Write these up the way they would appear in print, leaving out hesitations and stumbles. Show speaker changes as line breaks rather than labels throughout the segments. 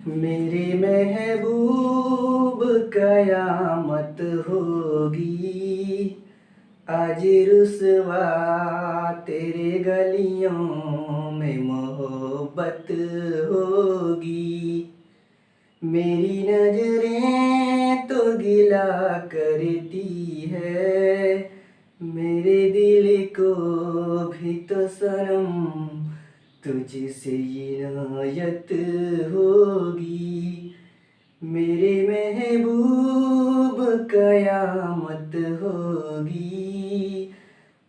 मेरे महबूब कयामत होगी, आज रुसवा तेरे गलियों में मोहब्बत होगी। मेरी नजरें तो गिला करती है, मेरे दिल को भी तो सनम तुझसे इनायत होगी। मेरे महबूब कयामत होगी,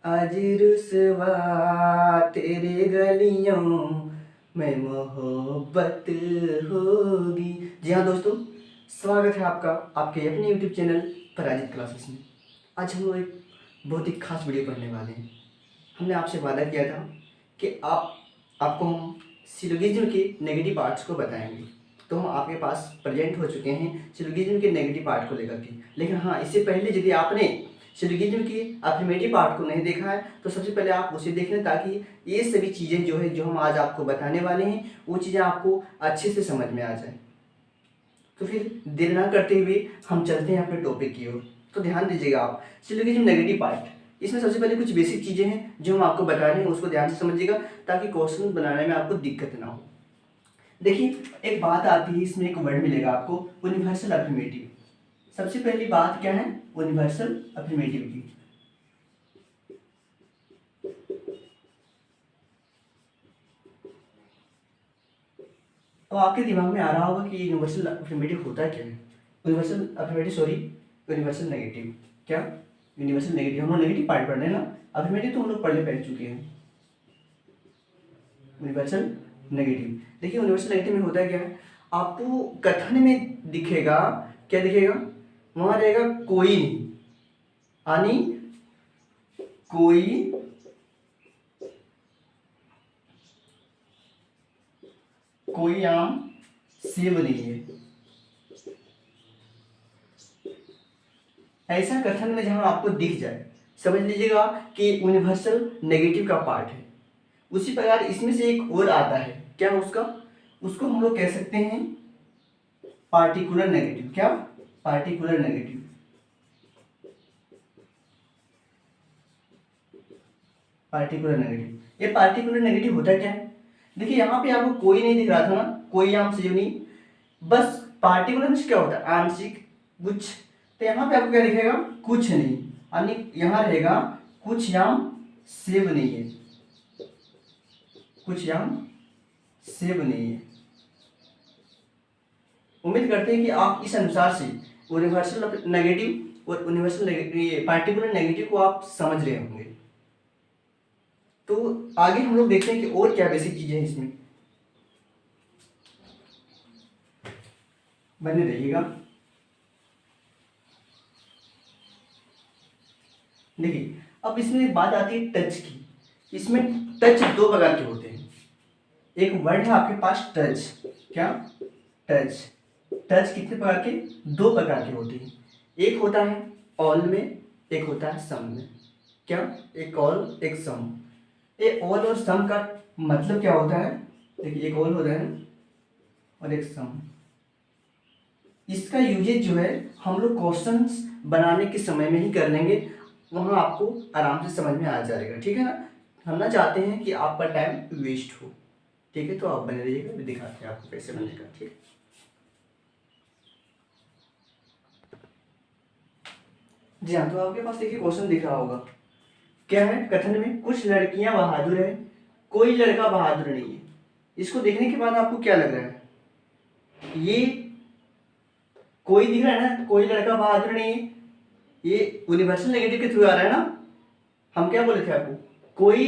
आज रुसवा तेरे गलियों में मोहब्बत होगी। जी हाँ दोस्तों, स्वागत है आपका आपके अपने YouTube चैनल पराजित क्लासेस में। आज हम लोग एक बहुत ही खास वीडियो पढ़ने वाले हैं। हमने आपसे वादा किया था कि आपको हम सिलोगिज्म के नेगेटिव पार्ट्स को बताएंगे, तो हम आपके पास प्रेजेंट हो चुके हैं सिलोगिज्म के नेगेटिव पार्ट को लेकर के। लेकिन हाँ, इससे पहले यदि आपने सिलोगिज्म की अफर्मेटिव पार्ट को नहीं देखा है तो सबसे पहले आप उसे देख लें, ताकि ये सभी चीज़ें जो हम आज आपको बताने वाले हैं वो चीज़ें आपको अच्छे से समझ में आ जाए। तो फिर देर ना करते हुए हम चलते हैं अपने टॉपिक की ओर। तो ध्यान दीजिएगा आप, सिलोगिज्म नेगेटिव पार्ट, इसमें सबसे पहले कुछ बेसिक चीज़ें हैं जो हम आपको बता रहे हैं, उसको ध्यान से समझिएगा ताकि क्वेश्चन बनाने में आपको दिक्कत ना हो। देखिए, एक बात आती है, इसमें एक वर्ड मिलेगा आपको यूनिवर्सल अफर्मेटिव। सबसे पहली बात क्या है यूनिवर्सल अफर्मेटिव की। तो आपके दिमाग में आ रहा होगा कि यूनिवर्सल अफर्मेटिव होता क्या है। Universal affirmative universal negative. क्या यूनिवर्सल नेगेटिव, हम लोग नेगेटिव पार्ट पढ़ रहे हैं ना, अफर्मेटिव तो हम लोग पढ़ चुके हैं। यूनिवर्सल नेगेटिव, देखिए यूनिवर्सल नेगेटिव में होता है क्या है, आपको कथन में दिखेगा, क्या दिखेगा, वहां रहेगा कोई नहीं, यानी कोई आम सेब नहीं है। ऐसा कथन में जहां आपको दिख जाए समझ लीजिएगा कि यूनिवर्सल नेगेटिव का पार्ट है। उसी प्रकार इसमें से एक और आता है, क्या उसको हम लोग कह सकते हैं पार्टिकुलर नेगेटिव। क्या पार्टिकुलर नेगेटिव। पार्टिकुलर नेगेटिव, ये पार्टिकुलर नेगेटिव होता क्या है, देखिए यहाँ पे आपको कोई नहीं दिख रहा था ना, कोई आम सेब नहीं, बस पार्टिकुलर में क्या होता है आंशिक कुछ, तो यहाँ पे आपको क्या दिखेगा कुछ नहीं, यानी यहाँ रहेगा कुछ आम सेब नहीं है, कुछ आम सेब नहीं है। उम्मीद करते हैं कि आप इस अनुसार से यूनिवर्सल नेगेटिव और यूनिवर्सल पार्टिकुलर नेगेटिव को आप समझ रहे होंगे। तो आगे हम लोग देखते हैं कि और क्या बेसिक चीजें हैं इसमें, बने रहिएगा। देखिए, अब इसमें एक बात आती है टच की। इसमें टच दो प्रकार के होते हैं। एक वर्ड है आपके पास टच। क्या टच, टच कितने प्रकार के, दो प्रकार के होते हैं। एक होता है ऑल में, एक होता है सम में। क्या, एक ऑल एक सम। ये ऑल और सम का मतलब क्या होता है, देखिए एक ऑल होता है और एक सम। इसका यूजेज जो है हम लोग क्वेश्चंस बनाने के समय में ही कर लेंगे, वहां आपको आराम से समझ में आ जाएगा, ठीक है ना। हम ना चाहते हैं कि आपका टाइम वेस्ट हो, ठीक है। तो आप बने रहिएगा, मैं दिखाते हैं आपको कैसे बनेगा, ठीक है। जी हाँ, तो आपके पास देखिए क्वेश्चन दिख रहा होगा, क्या है कथन में, कुछ लड़कियां बहादुर है, कोई लड़का बहादुर नहीं है। इसको देखने के बाद आपको क्या लग रहा है, ये कोई दिख रहा है ना, कोई लड़का बहादुर नहीं है, ये यूनिवर्सल नेगेटिव के थ्रू आ रहा है ना। हम क्या बोले थे आपको, कोई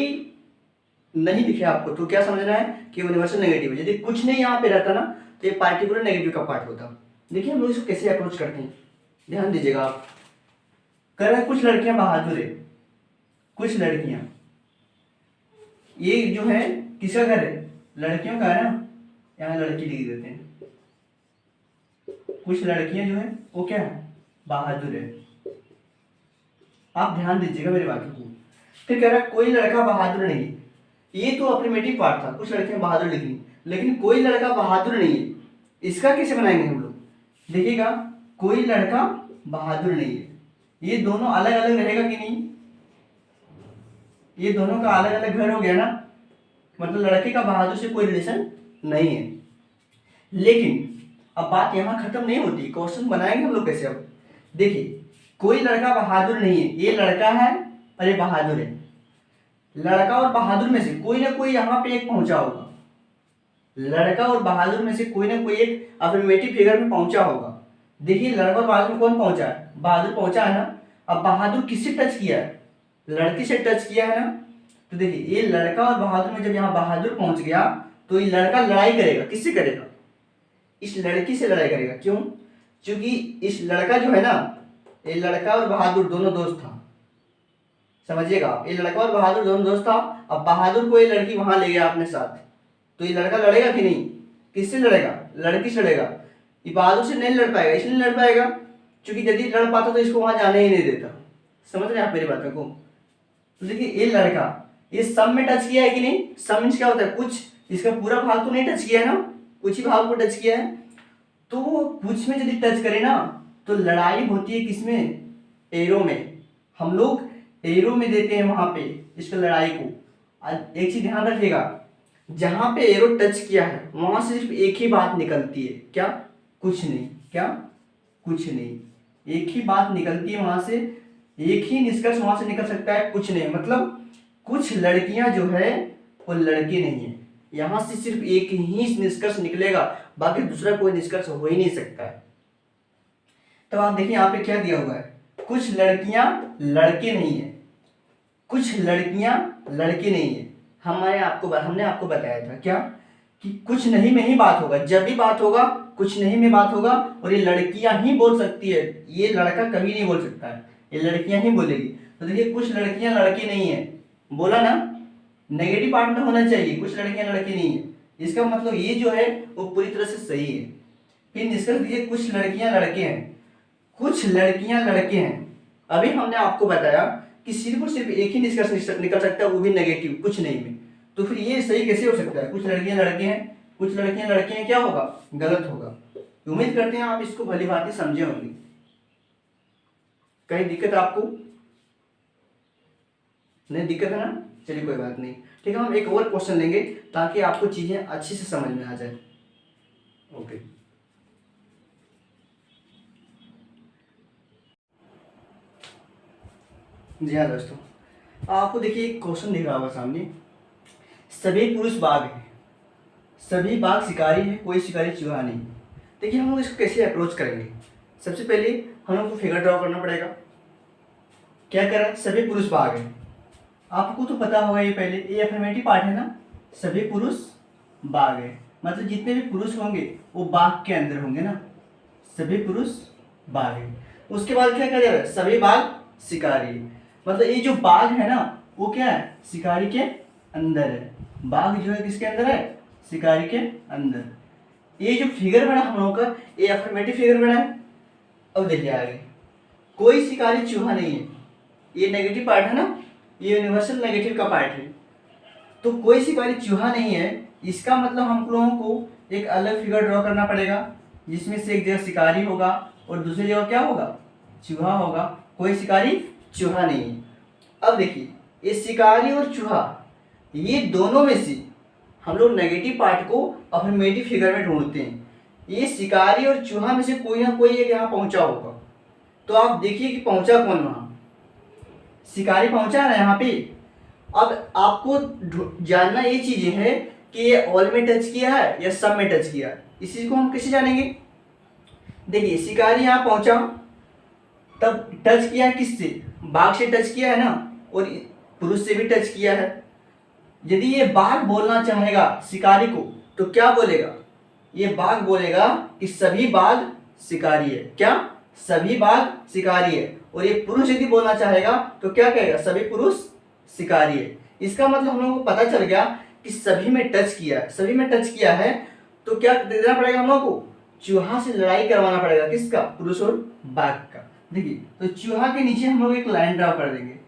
नहीं दिखे आपको तो क्या समझना है कि यूनिवर्सल नेगेटिव है। यदि कुछ नहीं यहाँ पे रहता ना तो ये पार्टिकुलर नेगेटिव का पार्ट होता। देखिए हम लोग इसको कैसे अप्रोच करते हैं, ध्यान दीजिएगा आप। कर रहे कुछ लड़कियां बहादुर है, कुछ लड़कियां, ये जो है किसका घर है, लड़कियों का है ना, यहाँ लड़की लिख देते हैं। कुछ लड़कियां जो है वो क्या है, बहादुर है। आप ध्यान दीजिएगा मेरी बातों को। फिर कह रहा है कोई लड़का बहादुर नहीं, ये तो अफर्मेटिव पार्ट था, कुछ लड़कियां बहादुर लिखी, लेकिन कोई लड़का बहादुर नहीं है, इसका कैसे बनाएंगे हम लोग, देखिएगा, कोई लड़का बहादुर नहीं है, ये दोनों अलग अलग रहेगा कि नहीं, ये दोनों का अलग अलग घर हो गया ना, मतलब लड़के का बहादुर से कोई रिलेशन नहीं है। लेकिन अब बात यहाँ खत्म नहीं होती, क्वेश्चन बनाएंगे हम लोग कैसे। अब देखिए, कोई लड़का बहादुर नहीं है, ये लड़का है और ये बहादुर है, लड़का और बहादुर में से कोई ना कोई यहाँ पे एक पहुंचा होगा, लड़का और बहादुर में से कोई ना कोई एक अफर्मेटिव फिगर में पहुंचा होगा। देखिए, लड़का और बहादुर में कौन पहुंचा है, बहादुर पहुंचा है ना। अब बहादुर किससे टच किया है, लड़की से टच किया है ना। तो देखिए, ये लड़का और बहादुर में जब यहाँ बहादुर पहुंच गया तो ये लड़का लड़ाई करेगा, किससे करेगा, इस लड़की से लड़ाई करेगा। क्यों, क्योंकि इस लड़का जो है ना, ये लड़का और बहादुर दोनों दोस्त था, समझिएगा आप, ये लड़का और बहादुर दोनों दोस्त था। अब बहादुर को ये लड़की वहां ले गया अपने साथ, तो ये लड़का लड़ेगा कि नहीं, किससे लड़ेगा, लड़की से लड़ेगा। ये बहादुर से नहीं लड़ पाएगा, इसलिए लड़ पाएगा क्योंकि यदि लड़ पाता तो इसको वहां जाने ही नहीं देता। समझ रहे हैं आप मेरी बातों को। तो देखिए, ये लड़का ये सब में टच किया है कि नहीं, सब मीन्स क्या होता है, कुछ, इसका पूरा भाग तो नहीं टच किया है ना, कुछ ही भाग को टच किया है। तो कुछ में यदि टच करे ना तो लड़ाई होती है किसमें, एरो में, हम लोग एरो में देते हैं वहां पे इसको लड़ाई को। एक चीज ध्यान रखिएगा, जहां पे एरो टच किया है वहां से सिर्फ एक ही बात निकलती है, क्या, कुछ नहीं, क्या, कुछ नहीं, एक ही बात निकलती है वहां से, एक ही निष्कर्ष वहां से निकल सकता है, कुछ नहीं। मतलब कुछ लड़कियां जो है वो लड़के नहीं है, यहां से सिर्फ एक ही निष्कर्ष निकलेगा, बाकी दूसरा कोई निष्कर्ष हो ही नहीं सकता है। तो आप देखिए यहाँ पे क्या दिया हुआ है, कुछ लड़कियां लड़के नहीं है, कुछ लड़कियां लड़के नहीं है। हमने आपको बताया था क्या, कि कुछ नहीं में ही बात होगा, जब भी बात होगा कुछ नहीं में बात होगा, और ये लड़कियां ही बोल सकती है, ये लड़का कभी नहीं बोल सकता है, ये लड़कियां ही बोलेगी। तो देखिए, कुछ लड़कियां लड़के नहीं है, बोला ना, नेगेटिव पार्ट में होना चाहिए, कुछ लड़कियां लड़के नहीं है, इसका मतलब ये जो है वो पूरी तरह से सही है। फिर निष्कर्ष दीजिए, कुछ लड़कियां लड़के हैं, कुछ लड़कियां लड़के हैं। अभी हमने आपको बताया कि सिर्फ और सिर्फ एक ही निष्कर्ष निकल सकता है, वो भी नेगेटिव, कुछ नहीं में। तो फिर ये सही कैसे हो सकता है, कुछ लड़कियां लड़के हैं, कुछ लड़कियां लड़के हैं, क्या होगा, गलत होगा। उम्मीद करते हैं आप इसको भली भांति समझे होंगे। कहीं दिक्कत आपको नहीं, दिक्कत है ना, चलिए कोई बात नहीं, ठीक है। हम एक और क्वेश्चन लेंगे ताकि आपको चीजें अच्छी से समझ में आ जाए। ओके, जी हाँ दोस्तों, आपको देखिए एक क्वेश्चन दिख रहा होगा सामने, सभी पुरुष बाघ हैं, सभी बाघ शिकारी है, कोई शिकारी चूहा नहीं। देखिए, हम लोग इसको कैसे अप्रोच करेंगे। सबसे पहले हम लोग को फिगर ड्रॉ करना पड़ेगा। क्या करें, सभी पुरुष बाघ हैं, आपको तो पता होगा ये पहले, ये अफर्मेटिव पार्ट है ना, सभी पुरुष बाघ है, मतलब जितने भी पुरुष होंगे वो बाघ के अंदर होंगे ना, सभी पुरुष बाघ है। उसके बाद क्या कह जाएगा, सभी बाघ शिकारी, मतलब ये जो बाघ है ना वो क्या है, शिकारी के अंदर है, बाघ जो है किसके अंदर है, शिकारी के अंदर। ये जो फिगर बना हम लोगों का, ये अफर्मेटिव फिगर बना है। अब देखिए आगे, कोई शिकारी चूहा नहीं है, ये नेगेटिव पार्ट है ना, ये यूनिवर्सल नेगेटिव का पार्ट है। तो कोई शिकारी चूहा नहीं है, इसका मतलब हम लोगों को एक अलग फिगर ड्रॉ करना पड़ेगा, जिसमें से एक जगह शिकारी होगा और दूसरी जगह क्या होगा, चूहा होगा। कोई शिकारी चूहा नहीं है। अब देखिए, ये शिकारी और चूहा, ये दोनों में से हम लोग नेगेटिव पार्ट को अफर्मेटिव फिगर में ढूंढते हैं। ये शिकारी और चूहा में से कोई ना कोई एक यहाँ पहुंचा होगा। तो आप देखिए कि पहुंचा कौन वहां, शिकारी पहुंचा है ना यहाँ पे। अब आपको जानना ये चीजें है कि ये ऑल में टच किया है या सब में टच किया है, इसी को हम कैसे जानेंगे। देखिए, शिकारी यहाँ पहुंचा, तब टच किया है किससे, बाघ से टच किया है ना, और पुरुष से भी टच किया है। यदि ये बाघ बोलना चाहेगा शिकारी को तो क्या बोलेगा, ये बाघ बोलेगा कि सभी बाघ शिकारी है, क्या, सभी बाघ शिकारी है। और ये पुरुष यदि बोलना चाहेगा तो क्या कहेगा, सभी पुरुष शिकारी है। इसका मतलब हम लोगों को पता चल गया कि सभी में टच किया है, सभी में टच किया है। तो क्या देना पड़ेगा हम लोगों को, चूहा से लड़ाई करवाना पड़ेगा, किसका, पुरुष और बाघ का। देखिए, तो चूहा के नीचे हम लोग एक लाइन ड्रा कर देंगे,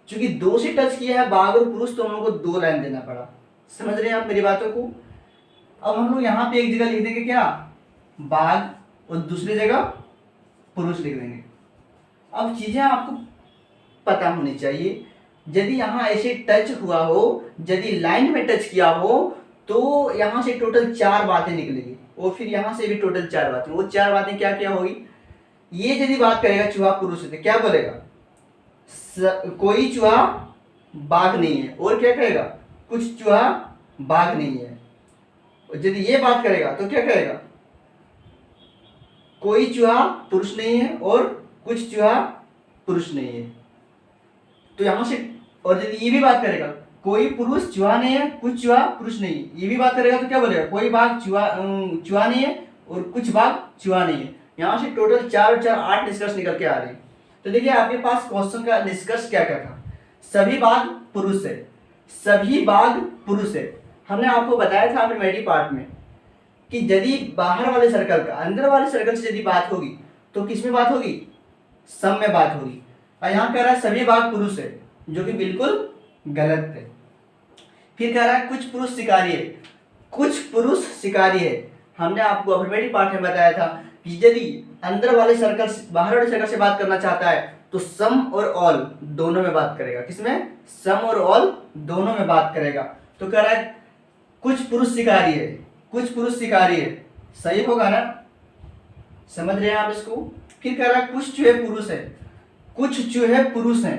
क्योंकि दो से टच किया है बाघ और पुरुष, तो हम लोग को दो लाइन देना पड़ा। समझ रहे हैं आप मेरी बातों को। अब हम लोग यहाँ पे एक जगह लिख देंगे क्या, बाघ और दूसरी जगह पुरुष लिख देंगे। अब चीजें आपको पता होनी चाहिए, यदि यहाँ ऐसे टच हुआ हो, यदि लाइन में टच किया हो तो यहाँ से टोटल 4 बातें निकलेगी, और फिर यहाँ से भी टोटल 4 बातें। वो 4 बातें क्या क्या होगी? ये यदि बात करेगा चूहा पुरुष है तो क्या बोलेगा? कोई चूहा बाघ नहीं है, और क्या कहेगा? कुछ चूहा बाघ नहीं है। और यदि ये बात करेगा तो क्या कहेगा? कोई चूहा पुरुष नहीं है और कुछ चूहा पुरुष नहीं है। तो यहां से, और यदि ये भी बात करेगा कोई पुरुष चूहा नहीं है, कुछ चूहा पुरुष नहीं है, ये भी बात करेगा तो क्या बोलेगा? कोई बाघ चूहा नहीं है और कुछ बाघ चूहा नहीं है। यहां से टोटल 4 और 4 8 निष्कर्ष निकल के आ रहे हैं। तो देखिए आपके पास क्वेश्चन का निष्कर्ष क्या क्या था? सभी बाघ पुरुष है, सभी बाघ पुरुष है। हमने आपको बताया था अफर्मेटिव पार्ट में कि यदि बाहर वाले सर्कल का अंदर वाले सर्कल से यदि बात होगी तो किस में बात होगी? सम में बात होगी। और यहाँ कह रहा है सभी बाघ पुरुष है, जो कि बिल्कुल गलत है। फिर कह रहा है कुछ पुरुष शिकारी है, कुछ पुरुष शिकारी है। हमने आपको अफर्मेटिव पार्ट में बताया था कि यदि अंदर वाले सर्कल से बाहर वाले सर्कल से बात करना चाहता है तो सम और ऑल दोनों में बात करेगा। किसमें? सम और ऑल दोनों में बात करेगा। तो कह रहा है कुछ पुरुष शिकारी है, कुछ पुरुष शिकारी है, सही होगा ना? समझ रहे हैं आप इसको? फिर कह रहा है कुछ चूहे पुरुष है, कुछ चूहे पुरुष हैं।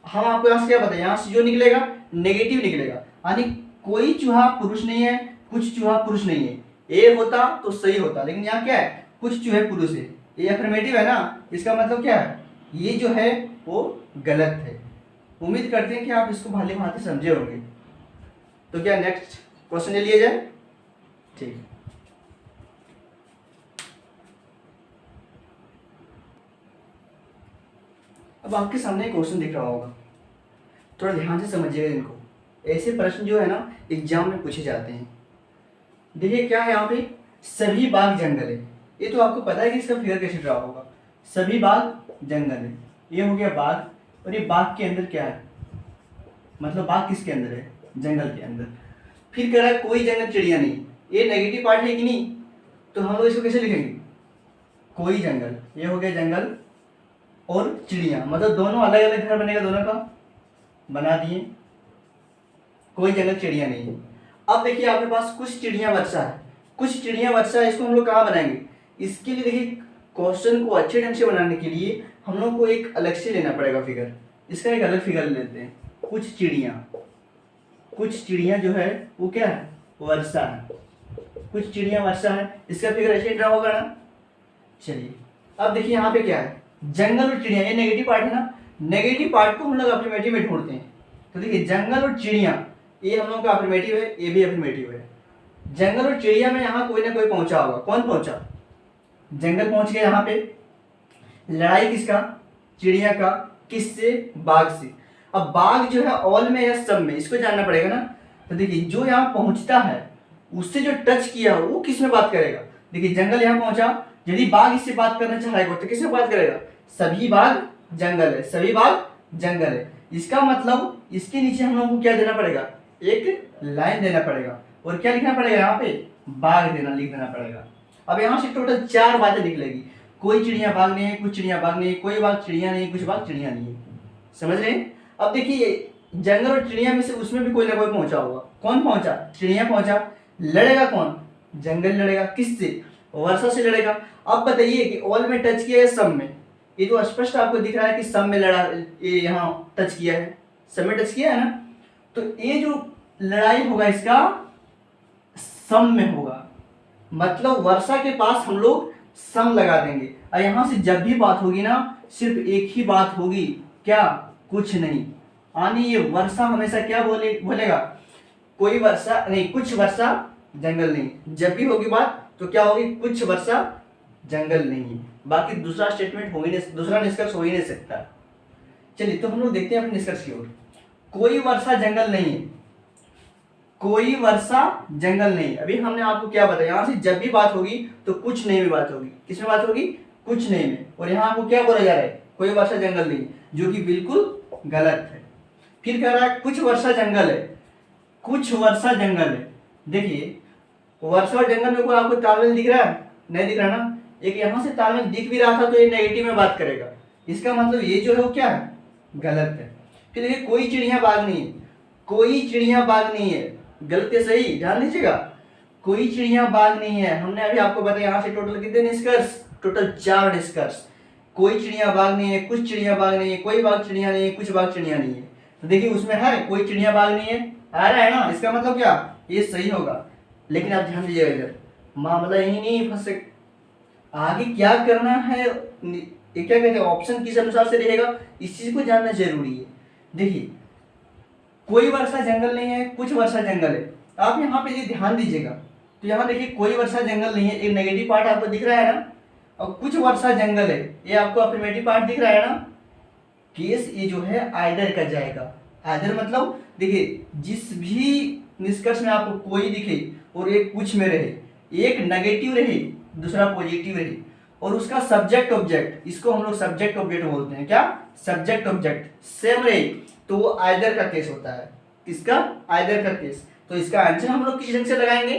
हम आपको यहाँ से क्या बताएं? यहाँ से जो निकलेगा नेगेटिव निकलेगा, यानी कोई चूहा पुरुष नहीं है, कुछ चूहा पुरुष नहीं है। ए होता तो सही होता, लेकिन यहाँ क्या है? कुछ चूहे पुरुष है। ये अफर्मेटिव है ना, इसका मतलब क्या है? ये जो है वो गलत है। उम्मीद करते हैं कि आप इसको भली भांति समझे होंगे। तो क्या नेक्स्ट क्वेश्चन ले लिया जाए? ठीक। अब आपके सामने क्वेश्चन दिख रहा होगा, थोड़ा ध्यान से समझिएगा इनको। ऐसे प्रश्न जो है ना एग्जाम में पूछे जाते हैं। देखिए क्या है यहाँ पे? सभी बाघ जंगल है। ये तो आपको पता है कि इसका फिगर कैसे ड्रा होगा। सभी बाघ जंगल है, ये हो गया बाघ, और ये बाघ के अंदर क्या है? मतलब बाघ किसके अंदर है? जंगल के अंदर। फिर कह रहा है कोई जंगल चिड़िया नहीं, ये नेगेटिव पार्ट है कि नहीं? तो हम लोग इसको कैसे लिखेंगे? कोई जंगल, ये हो गया जंगल और चिड़िया, मतलब दोनों अलग अलग घर बनेगा, दोनों का बना दिए। कोई जंगल चिड़िया नहीं है। अब देखिए आपके पास कुछ चिड़िया बच्चा है, कुछ चिड़िया बच्चा है, इसको हम लोग कहाँ बनाएंगे? इसके लिए देखिए क्वेश्चन को अच्छे ढंग से बनाने के लिए हम लोग को एक अलग से लेना पड़ेगा फिगर। इसका एक अलग फिगर लेते हैं। कुछ चिड़िया जो है वो क्या है? वर्षा है। कुछ चिड़िया वर्षा है, इसका फिगर ऐसे ड्रा होगा ना। चलिए अब देखिए यहाँ पे क्या है? जंगल और चिड़िया, ये नेगेटिव पार्ट है ना। नेगेटिव पार्ट को हम लोग अफर्मेटिव में ढूंढते हैं। तो देखिए जंगल और चिड़िया, ये हम लोग का अफर्मेटिव है, ये भी अफर्मेटिव है। जंगल और चिड़िया में यहाँ कोई ना कोई पहुंचा होगा। कौन पहुंचा? जंगल पहुंच गया। यहाँ पे लड़ाई किसका? चिड़िया का। किससे? बाघ से। अब बाघ जो है ऑल में या सब में, इसको जानना पड़ेगा ना। तो देखिए जो यहाँ पहुंचता है उससे जो टच किया वो किस में बात करेगा? देखिए जंगल यहाँ पहुंचा, यदि बाघ इससे बात करना चाहेगा तो किस में बात करेगा? सभी बाघ जंगल है, सभी बाघ जंगल है। इसका मतलब इसके नीचे हम लोगों को क्या देना पड़ेगा? एक लाइन देना पड़ेगा, और क्या लिखना पड़ेगा? यहाँ पे बाघ लिख देना पड़ेगा। अब यहाँ से टोटल 4 बातें निकलेगी। कोई चिड़िया बाघ नहीं है, कुछ चिड़िया बाघ नहीं है, कोई बाघ चिड़िया नहीं है, कुछ बाघ चिड़िया नहीं है। समझ रहे हैं? अब देखिए जंगल और चिड़िया में से उसमें भी कोई ना कोई पहुंचा होगा। कौन पहुंचा? चिड़िया पहुंचा। लड़ेगा कौन? जंगल लड़ेगा। किससे? वर्षा से लड़ेगा। अब बताइए कि ऑल में टच किया है, सब में? ये तो स्पष्ट आपको दिख रहा है कि सब में लड़ा, ये यहाँ टच किया है, सब में टच किया है ना। तो ये जो लड़ाई होगा इसका सम में होगा, मतलब वर्षा के पास हम लोग सम लगा देंगे। और यहां से जब भी बात होगी ना सिर्फ एक ही बात होगी, क्या? कुछ नहीं। यानी ये वर्षा हमेशा क्या बोलेगा? कोई वर्षा नहीं, कुछ वर्षा जंगल नहीं। जब भी होगी बात तो क्या होगी? कुछ वर्षा जंगल नहीं। बाकी दूसरा स्टेटमेंट हो ही नहीं, दूसरा निष्कर्ष हो ही नहीं सकता। चलिए तो हम लोग देखते हैं अपने निष्कर्ष की ओर। कोई वर्षा जंगल नहीं है, कोई वर्षा जंगल नहीं। अभी हमने आपको क्या बताया? यहाँ से जब भी बात होगी तो कुछ नहीं में बात होगी। किसमें बात होगी? कुछ नहीं में। और यहाँ आपको क्या बोला जा रहा है? कोई वर्षा जंगल नहीं, जो कि बिल्कुल गलत है। फिर कह रहा है कुछ वर्षा जंगल है, कुछ वर्षा जंगल है। देखिए वर्षा और जंगल में कोई आपको तालमेल दिख रहा है? नहीं दिख रहा ना, एक यहाँ से तालमेल दिख भी रहा था तो ये नेगेटिव में बात करेगा, इसका मतलब ये जो है वो क्या है, गलत है। फिर देखिए कोई चिड़िया बाग नहीं है, कोई चिड़िया बाग नहीं है, गलत है सही, ध्यान दीजिएगा, कोई चिड़िया बाग नहीं है। हमने अभी आपको बताया यहाँ से टोटल कितने निष्कर्ष, टोटल 4 निष्कर्ष। कोई चिड़िया बाग नहीं है, कुछ चिड़िया बाग नहीं है, कोई बाग चिड़िया नहीं है, कुछ बाग चिड़िया नहीं है। तो देखिए उसमें है कोई चिड़िया बाग नहीं है, आ रहा है ना, इसका मतलब क्या, ये सही होगा। लेकिन आप ध्यान दीजिएगा इधर, मामला यही नहीं फंसे, आगे क्या करना है, ये क्या कहते हैं, ऑप्शन किस अनुसार से रहेगा, इस चीज को जानना जरूरी है। देखिए कोई वर्षा जंगल नहीं है, कुछ वर्षा जंगल है। आप यहाँ पे ये ध्यान दीजिएगा, तो यहाँ देखिए कोई वर्षा जंगल नहीं है, एक नेगेटिव पार्ट आपको दिख रहा है ना, और कुछ वर्षा जंगल है, ये आपको अफर्मेटिव पार्ट दिख रहा है ना। केस ये जो है आइदर का जाएगा। आइदर मतलब देखिए जिस भी निष्कर्ष में आपको कोई दिखे और एक कुछ में रहे, एक नेगेटिव रहे दूसरा पॉजिटिव रहे, और उसका सब्जेक्ट ऑब्जेक्ट, इसको हम लोग सब्जेक्ट ऑब्जेक्ट बोलते हैं, क्या, सब्जेक्ट ऑब्जेक्ट सेम रहे, तो वो आइदर का केस होता है। किसका, आइदर का केस। तो इसका आंसर हम लोग किस ढंग से लगाएंगे,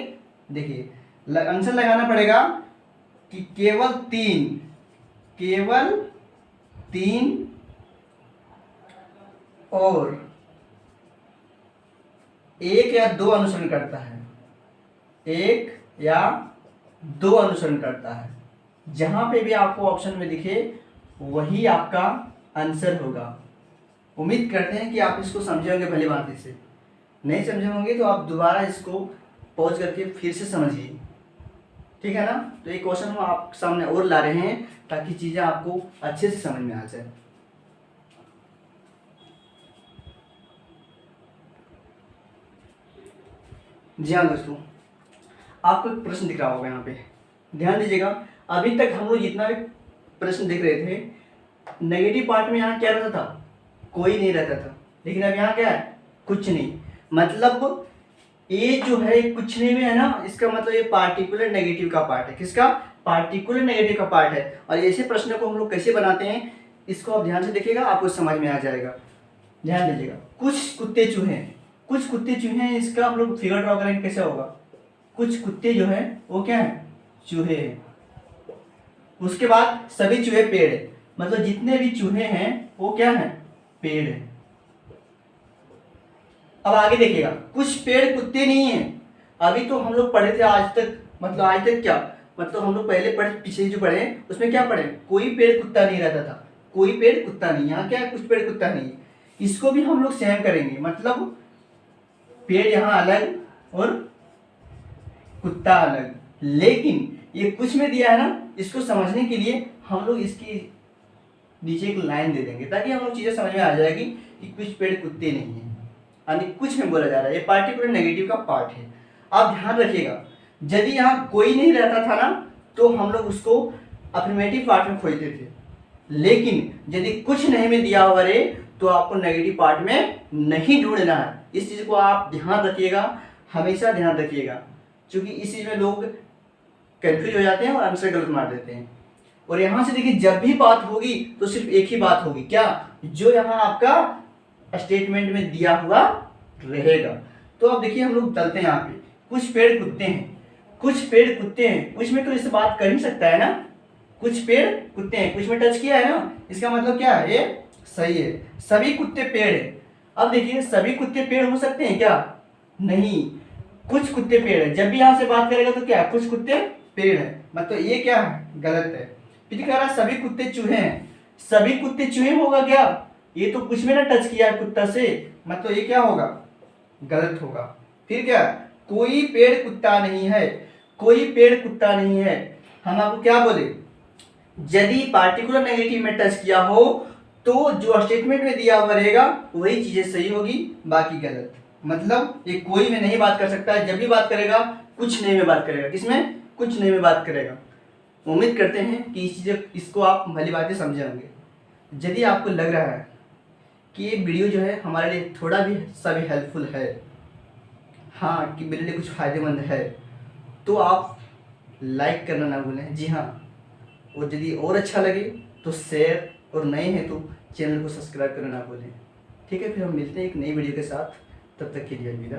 देखिए आंसर लगाना पड़ेगा कि केवल तीन और एक या दो अनुसरण करता है, एक या दो अनुसरण करता है। जहां पे भी आपको ऑप्शन में दिखे वही आपका आंसर होगा। उम्मीद करते हैं कि आप इसको समझे होंगे भली भांति से। नहीं समझे होंगे तो आप दोबारा इसको पॉज करके फिर से समझिए, ठीक है ना। तो एक क्वेश्चन हम आप सामने और ला रहे हैं ताकि चीजें आपको अच्छे से समझ में आ जाए। जी हाँ दोस्तों, आपको एक प्रश्न दिख रहा होगा यहाँ पे, ध्यान दीजिएगा। अभी तक हम लोग जितना भी प्रश्न देख रहे थे, नेगेटिव पार्ट में यहाँ क्या रहता था, कोई नहीं रहता था, लेकिन अब यहाँ क्या है, कुछ नहीं। मतलब ये जो है कुछ नहीं में है ना, इसका मतलब ये पार्टिकुलर नेगेटिव का पार्ट है। किसका, पार्टिकुलर नेगेटिव का पार्ट है। और ऐसे प्रश्न को हम लोग कैसे बनाते हैं, इसको आप ध्यान से देखिएगा, आपको समझ में आ जाएगा। ध्यान दीजिएगा, कुछ कुत्ते चूहे, कुछ कुत्ते चूहे हैं, इसका हम लोग फिगर ड्रॉ करेंगे, कैसे होगा, कुछ कुत्ते जो है वो क्या है, चूहे हैं। उसके बाद सभी चूहे पेड़ है, मतलब जितने भी चूहे हैं वो क्या है, पेड़ है। अब आगे देखिएगा, कुछ पेड़ कुत्ते नहीं है। अभी तो हम लोग पढ़े थे आज तक, मतलब आज तक क्या, मतलब हम लोग पहले पढ़े, पिछले जो पढ़े उसमें क्या पढ़े, कोई पेड़ कुत्ता नहीं रहता था, कोई पेड़ कुत्ता नहीं। यहाँ क्या है, कुछ पेड़ कुत्ता नहीं। इसको भी हम लोग सेम करेंगे, मतलब पेड़ यहाँ अलग और कुत्ता अलग। लेकिन ये कुछ में दिया है ना, इसको समझने के लिए हम लोग इसकी नीचे एक लाइन दे देंगे ताकि हम लोग चीजें समझ में आ जाएगी कि कुछ पेड़ कुत्ते नहीं है, यानी कुछ में बोला जा रहा है, ये पार्टिकुलर नेगेटिव का पार्ट है। आप ध्यान रखिएगा, यदि यहाँ कोई नहीं रहता था ना तो हम लोग उसको अफर्मेटिव पार्ट में खोजते थे, लेकिन यदि कुछ नहीं में दिया हुआ रे तो आपको नेगेटिव पार्ट में नहीं ढूंढना है। इस चीज को आप ध्यान रखिएगा, हमेशा ध्यान रखिएगा, क्योंकि इस चीज में लोग कंफ्यूज हो जाते हैं और आंसर गलत मार देते हैं। और यहाँ से देखिए, जब भी बात होगी तो सिर्फ एक ही बात होगी, क्या, जो यहाँ आपका स्टेटमेंट में दिया हुआ रहेगा। तो अब देखिए हम लोग चलते हैं यहाँ पे, कुछ पेड़ कुत्ते हैं, कुछ पेड़ कुत्ते हैं, कुछ में तो इससे बात कर ही सकता है ना, कुछ पेड़ कुत्ते हैं, कुछ में टच किया है ना, इसका मतलब क्या है, ये सही है, सभी कुत्ते पेड़ है। अब देखिए सभी कुत्ते पेड़ हो सकते हैं क्या, नहीं, कुछ कुत्ते पेड़ है। जब भी यहाँ से बात करेगा तो क्या, कुछ कुत्ते पेड़ है, मतलब ये क्या है, गलत है। फिर कह रहा सभी कुत्ते चूहे हैं, सभी कुत्ते चूहे होगा क्या, ये तो कुछ में ना टच किया है कुत्ता से, मतलब ये क्या होगा, गलत होगा। फिर क्या, कोई पेड़ कुत्ता नहीं है, कोई पेड़ कुत्ता नहीं है। हम आपको क्या बोले, यदि पार्टिकुलर नेगेटिव में टच किया हो तो जो स्टेटमेंट में दिया हुआ रहेगा वही चीजें सही होगी, बाकी गलत। मतलब ये कोई में नहीं बात कर सकता है, जब भी बात करेगा कुछ नहीं में बात करेगा, किसमें, कुछ नहीं में बात करेगा। उम्मीद करते हैं कि इस चीज़ इसको आप भली बातें समझे होंगे। यदि आपको लग रहा है कि ये वीडियो जो है हमारे लिए थोड़ा भी सा भी हेल्पफुल है, हाँ कि मेरे लिए कुछ फ़ायदेमंद है, तो आप लाइक करना ना भूलें। जी हाँ, और यदि और अच्छा लगे तो शेयर, और नए हैं तो चैनल को सब्सक्राइब करना ना भूलें। ठीक है, फिर हम मिलते हैं एक नई वीडियो के साथ, तब तक के लिए अलविदा।